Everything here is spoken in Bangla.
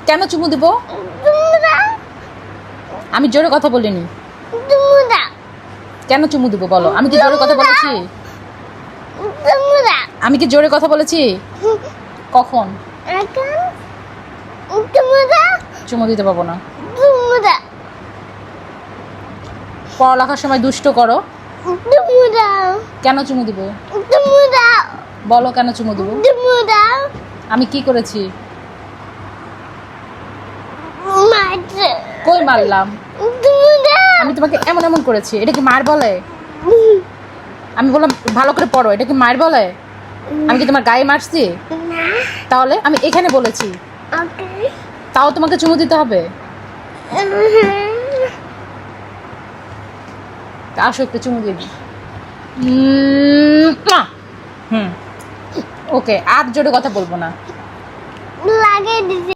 কেন চুমু দিব? চুমু দাও। আমি জোরে কথা বলিনি। চুমু দাও। কেন চুমু দিব বলো? আমি কি জোরে কথা বলেছি? চুমু দাও। আমি কি জোরে কথা বলেছি? কখন? এখন চুমু দাও। চুমু দিতে পারবো না। চুমু দাও। পড়ালেখার সময় দুষ্ট করো। চুমু দাও। কেন চুমু দিব? চুমু দাও। বলো কেন চুমু দিব? চুমু দাও। আমি কি করেছি? মারছে। কই মারলাম? চুমু দাও। আমি তোমাকে এমন এমন করেছি, এটা কি মার বলে? আমি বললাম ভালো করে পড়ো, এটা কি মার বলে? আমি কি তোমার গায়ে মারছি? না। তাহলে আমি এখানে বলেছি, ওকে। তাও তোমাকে চুমু দিতে হবে? আসো একটু চুমু দিয়ে দিই। হুম, ওকে, আর জোরে কথা বলবো না। লাগিয়ে দিছি।